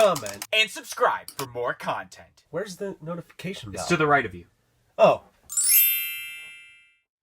comment, and subscribe for more content. Where's the notification bell? It's to the right of you. Oh.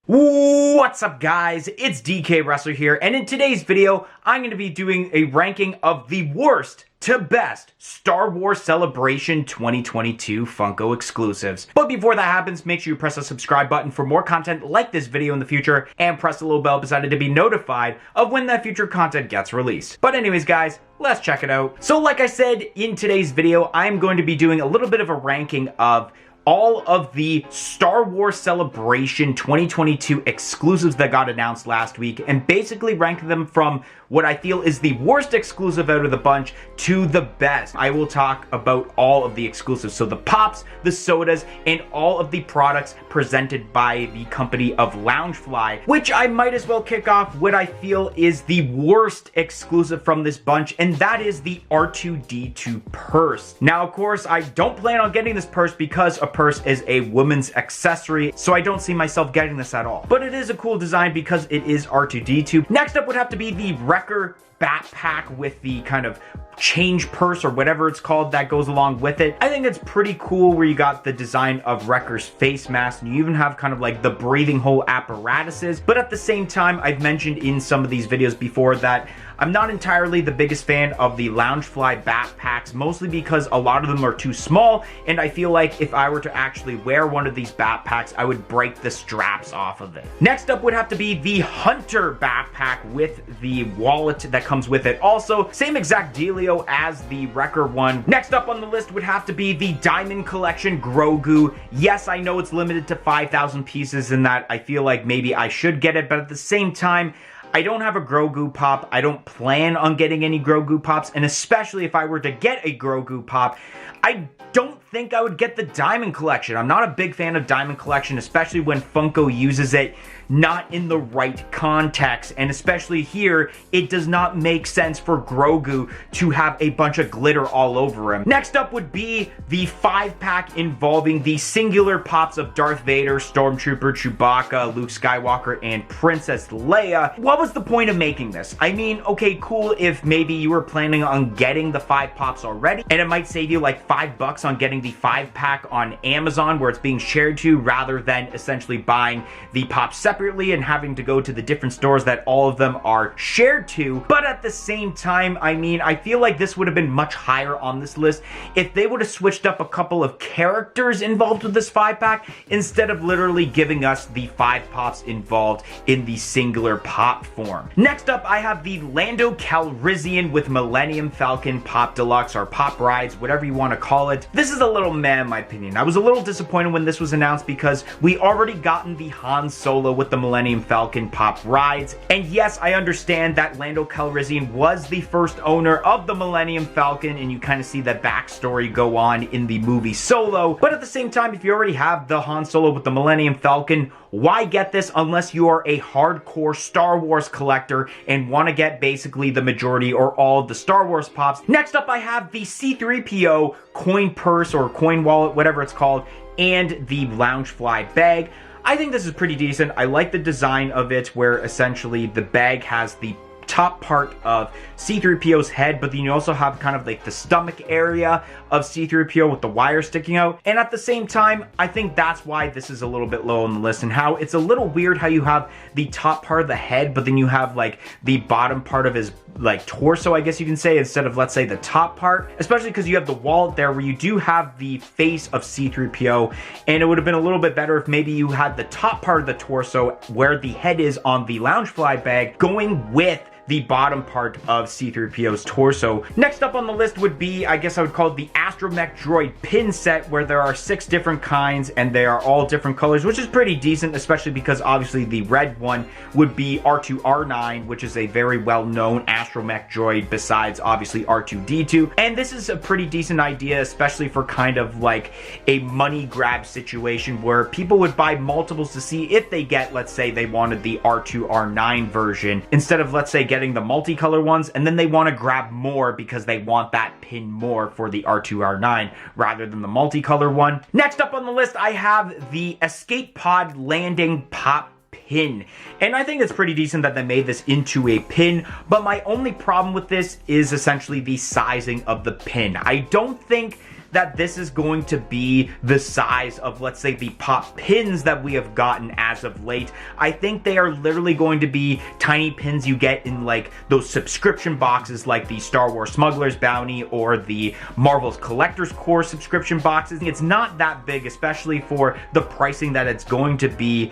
What's up, guys? It's DK Wrestler here, and in today's video, I'm going to be doing a ranking of the worst to best Star Wars Celebration 2022 Funko exclusives. But before that happens, make sure you press the subscribe button for more content like this video in the future, and press the little bell beside it to be notified of when that future content gets released. But anyways, guys, let's check it out. So like I said, in today's video, I'm going to be doing a little bit of a ranking of all of the Star Wars Celebration 2022 exclusives that got announced last week, and basically rank them from what I feel is the worst exclusive out of the bunch to the best. I will talk about all of the exclusives, so the pops, the sodas, and all of the products presented by the company of Loungefly, which I might as well kick off what I feel is the worst exclusive from this bunch, and that is the R2d2 Purse. Now, of course, I don't plan on getting this purse because a purse is a woman's accessory, so I don't see myself getting this at all. But it is a cool design because it is R2d2. Next up would have to be the Wrecker backpack with the kind of change purse or whatever it's called that goes along with it. I think it's pretty cool where you got the design of Wrecker's face mask, and you even have kind of like the breathing hole apparatuses. But at the same time, I've mentioned in some of these videos before that I'm not entirely the biggest fan of the Loungefly backpacks, mostly because a lot of them are too small, and I feel like if I were to actually wear one of these backpacks, I would break the straps off of it. Next up would have to be the Hunter backpack with the wallet that comes with it. Also, same exact dealio as the Wrecker one. Next up on the list would have to be the Diamond Collection Grogu. Yes, I know it's limited to 5,000 pieces and that I feel like maybe I should get it, but at the same time, I don't have a Grogu pop. I don't plan on getting any Grogu pops, and especially if I were to get a Grogu pop, I don't think I would get the Diamond Collection. I'm not a big fan of Diamond Collection, especially when Funko uses it not in the right context, and especially here, it does not make sense for Grogu to have a bunch of glitter all over him. Next up would be the 5-pack involving the singular pops of Darth Vader, Stormtrooper, Chewbacca, Luke Skywalker, and Princess Leia. What was the point of making this? I mean, okay, cool if maybe you were planning on getting the 5 pops already, and it might save you like $5 on getting the 5-pack on Amazon where it's being shared to, rather than essentially buying the pops separately and having to go to the different stores that all of them are shared to. But at the same time, I mean, I feel like this would have been much higher on this list if they would have switched up a couple of characters involved with this 5-pack instead of literally giving us the 5 pops involved in the singular pop form. Next up, I have the Lando Calrissian with Millennium Falcon Pop Deluxe, or Pop Rides, whatever you want to call it. This is a little meh in my opinion. I was a little disappointed when this was announced because we already gotten the Han Solo with the Millennium Falcon Pop Rides. And yes, I understand that Lando Calrissian was the first owner of the Millennium Falcon, and you kind of see that backstory go on in the movie Solo. But at the same time, if you already have the Han Solo with the Millennium Falcon, why get this unless you are a hardcore Star Wars collector and want to get basically the majority or all of the Star Wars pops? Next up, I have the C-3PO coin purse or coin wallet, whatever it's called, and the Loungefly bag. I think this is pretty decent. I like the design of it where essentially the bag has the top part of C-3PO's head, but then you also have kind of like the stomach area of C-3PO with the wire sticking out. And at the same time, I think that's why this is a little bit low on the list, and how it's a little weird how you have the top part of the head, but then you have like the bottom part of his like torso, I guess you can say, instead of, let's say, the top part, especially because you have the wallet there where you do have the face of C-3PO, and it would have been a little bit better if maybe you had the top part of the torso where the head is on the Loungefly bag going with the bottom part of C-3PO's torso. Next up on the list would be, I guess I would call it the Astromech Droid Pin Set, where there are 6 different kinds and they are all different colors, which is pretty decent, especially because obviously the red one would be R2R9, which is a very well-known Astromech droid besides obviously R2d2. And this is a pretty decent idea, especially for kind of like a money grab situation where people would buy multiples to see if they get, let's say they wanted the R2R9 version instead of, let's say, getting the multicolor ones, and then they want to grab more because they want that pin more for the R2R9 rather than the multicolor one. Next up on the list, I have the Escape Pod Landing Pop pin. And I think it's pretty decent that they made this into a pin, but my only problem with this is essentially the sizing of the pin. I don't think that this is going to be the size of, let's say, the pop pins that we have gotten as of late. I think they are literally going to be tiny pins you get in like those subscription boxes like the Star Wars Smuggler's Bounty or the Marvel's Collector's Core subscription boxes. It's not that big, especially for the pricing that it's going to be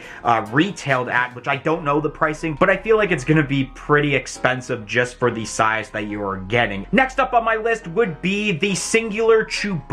retailed at, which I don't know the pricing, but I feel like it's going to be pretty expensive just for the size that you are getting. Next up on my list would be the singular Chewbacca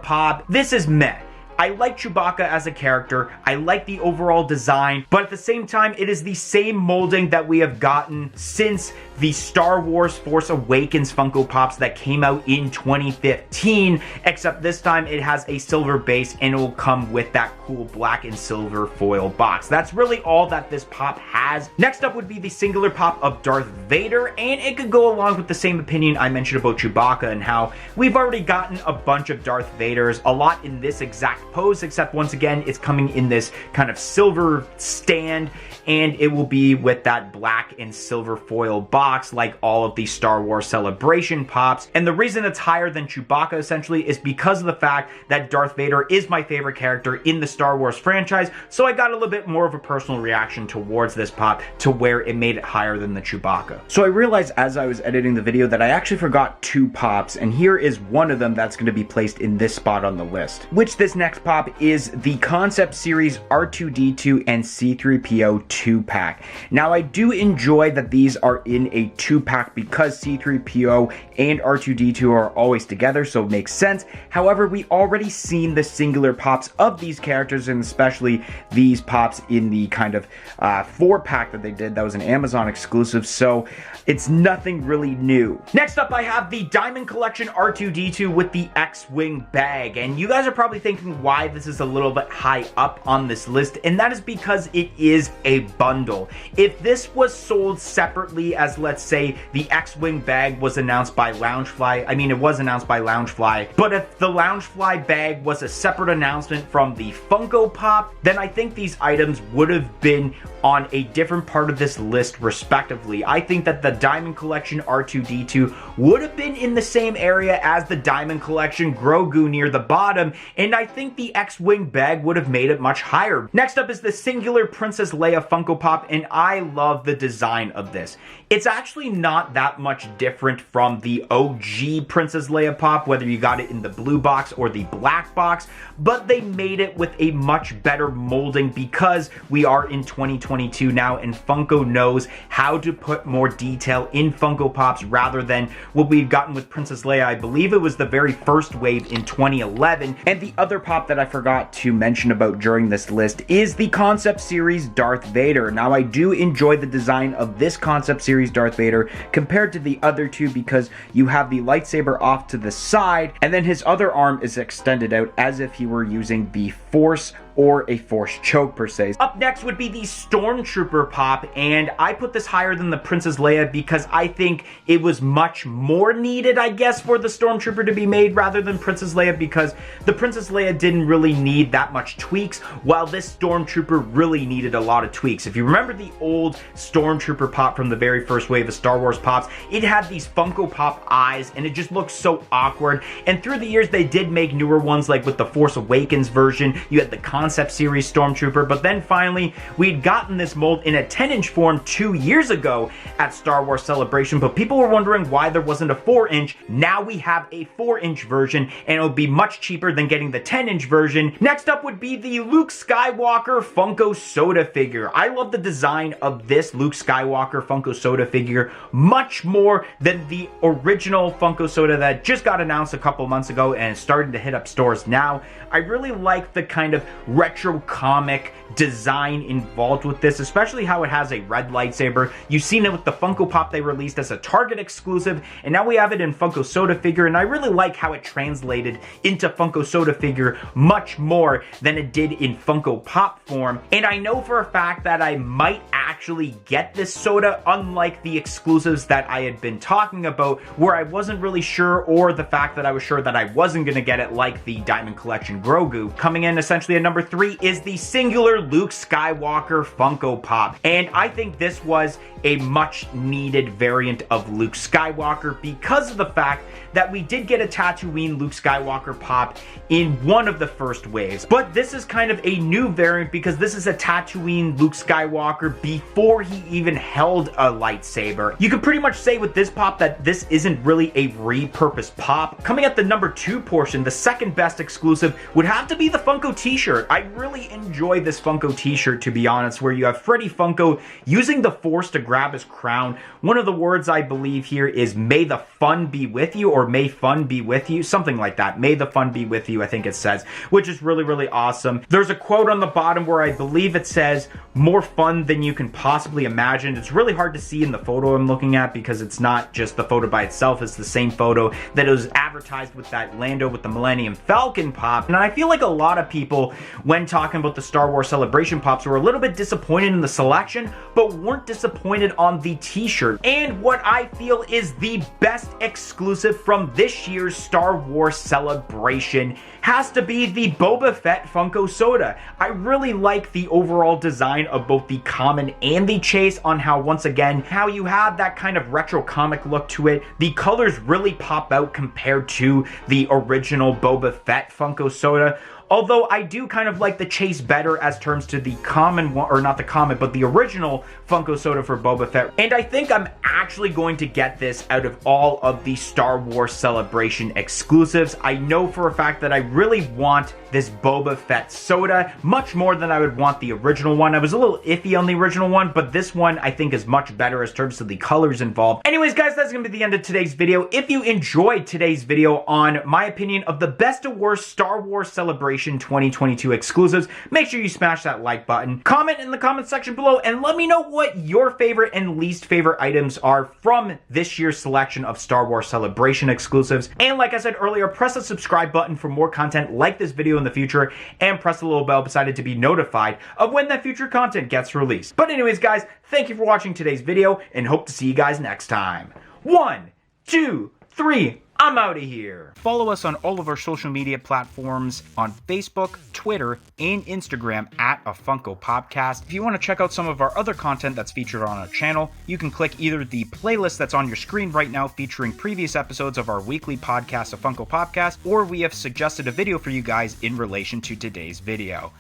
pop. This is meh. I like Chewbacca as a character, I like the overall design, but at the same time, it is the same molding that we have gotten since the Star Wars Force Awakens Funko Pops that came out in 2015, except this time it has a silver base and it will come with that cool black and silver foil box. That's really all that this pop has. Next up would be the singular pop of Darth Vader, and it could go along with the same opinion I mentioned about Chewbacca and how we've already gotten a bunch of Darth Vaders, a lot in this exact pose, except once again, it's coming in this kind of silver stand, and it will be with that black and silver foil box like all of the Star Wars Celebration pops. And the reason it's higher than Chewbacca essentially is because of the fact that Darth Vader is my favorite character in the Star Wars franchise, so I got a little bit more of a personal reaction towards this pop to where it made it higher than the Chewbacca. So I realized as I was editing the video that I actually forgot two pops, and here is one of them that's going to be placed in this spot on the list, which this next pop is the Concept Series R2d2 and C3PO 2-pack. Now I do enjoy that these are in a 2-pack because C3PO and R2d2 are always together, so it makes sense. However, we already seen the singular pops of these characters, and especially these pops in the kind of 4-pack that they did. That was an Amazon exclusive, so it's nothing really new. Next up, I have the Diamond Collection R2d2 with the X-Wing bag, and you guys are probably thinking why this is a little bit high up on this list, and that is because it is a bundle. If this was sold separately as, let's say, the X-Wing bag was announced by Loungefly, I mean, it was announced by Loungefly, but if the Loungefly bag was a separate announcement from the Funko Pop, then I think these items would have been on a different part of this list respectively. I think that the Diamond Collection R2d2 would have been in the same area as the Diamond Collection Grogu near the bottom, and I think the X-Wing bag would have made it much higher. Next up is the singular Princess Leia Funko Pop, and I love the design of this. It's actually not that much different from the OG Princess Leia Pop, whether you got it in the blue box or the black box, but they made it with a much better molding because we are in 2022 now, and Funko knows how to put more detail in Funko Pops rather than what we've gotten with Princess Leia. I believe it was the very first wave in 2011. And the other pop that I forgot to mention about during this list is the Concept Series Darth Vader. Now, I do enjoy the design of this Concept Series Darth Vader compared to the other two because you have the lightsaber off to the side, and then his other arm is extended out as if he were using the Force or a Force choke per se. Up next would be the Stormtrooper Pop, and I put this higher than the Princess Leia because I think it was much more needed, I guess, for the Stormtrooper to be made rather than Princess Leia, because the Princess Leia didn't really need that much tweaks, while this Stormtrooper really needed a lot of tweaks. If you remember the old Stormtrooper Pop from the very first wave of Star Wars Pops, it had these Funko Pop eyes, and it just looked so awkward, and through the years they did make newer ones, like with the Force Awakens version, you had the Concept Series Stormtrooper, but then finally we'd gotten this mold in a 10-inch form 2 years ago at Star Wars Celebration, but people were wondering why there wasn't a 4-inch. Now we have a 4-inch version, and it'll be much cheaper than getting the 10-inch version. Next up would be the Luke Skywalker Funko Soda figure. I love the design of this Luke Skywalker Funko Soda figure much more than the original Funko Soda that just got announced a couple months ago and is starting to hit up stores now. I really like the kind of retro comic design involved with this, especially how it has a red lightsaber. You've seen it with the Funko Pop they released as a Target exclusive, and now we have it in Funko Soda figure, and I really like how it translated into Funko Soda figure much more than it did in Funko Pop form. And I know for a fact that I might actually get this soda, unlike the exclusives that I had been talking about where I wasn't really sure, or the fact that I was sure that I wasn't going to get it, like the Diamond Collection Grogu. Coming in essentially at number number 3 is the singular Luke Skywalker Funko Pop. And I think this was a much needed variant of Luke Skywalker because of the fact that we did get a Tatooine Luke Skywalker pop in one of the first waves. But this is kind of a new variant because this is a Tatooine Luke Skywalker before he even held a lightsaber. You can pretty much say with this pop that this isn't really a repurposed pop. Coming at the number 2 portion, the second best exclusive would have to be the Funko t-shirt. I really enjoy this Funko t-shirt, to be honest, where you have Freddy Funko using the Force to grab his crown. One of the words I believe here is "May the fun be with you," or "May fun be with you," something like that. "May the fun be with you," I think it says, which is really, really awesome. There's a quote on the bottom where I believe it says, "More fun than you can possibly imagine." It's really hard to see in the photo I'm looking at because it's not just the photo by itself, it's the same photo that was advertised with that Lando with the Millennium Falcon pop. And I feel like a lot of people, when talking about the Star Wars Celebration pops, were a little bit disappointed in the selection, but weren't disappointed on the t-shirt. And what I feel is the best exclusive from this year's Star Wars Celebration has to be the Boba Fett Funko Soda. I really like the overall design of both the common and the chase, on how, once again, how you have that kind of retro comic look to it. The colors really pop out compared to the original Boba Fett Funko Soda. Although I do kind of like the chase better as terms to the common one, or not the common, but the original Funko Soda for Boba Fett. And I think I'm actually going to get this out of all of the Star Wars Celebration exclusives. I know for a fact that I really want this Boba Fett soda much more than I would want the original one. I was a little iffy on the original one, but this one I think is much better as terms to the colors involved. Anyways, guys, that's gonna be the end of today's video. If you enjoyed today's video on my opinion of the best to worst Star Wars Celebration 2022 exclusives, make sure you smash that like button, comment in the comment section below, and let me know what your favorite and least favorite items are from this year's selection of Star Wars Celebration exclusives. And like I said earlier, press the subscribe button for more content like this video in the future, and press the little bell beside it to be notified of when that future content gets released. But anyways, guys, thank you for watching today's video, and hope to see you guys next time. 1, 2, 3, I'm out of here. Follow us on all of our social media platforms on Facebook, Twitter, and Instagram at A Funko Popcast. If you want to check out some of our other content that's featured on our channel, you can click either the playlist that's on your screen right now featuring previous episodes of our weekly podcast, A Funko Popcast, or we have suggested a video for you guys in relation to today's video.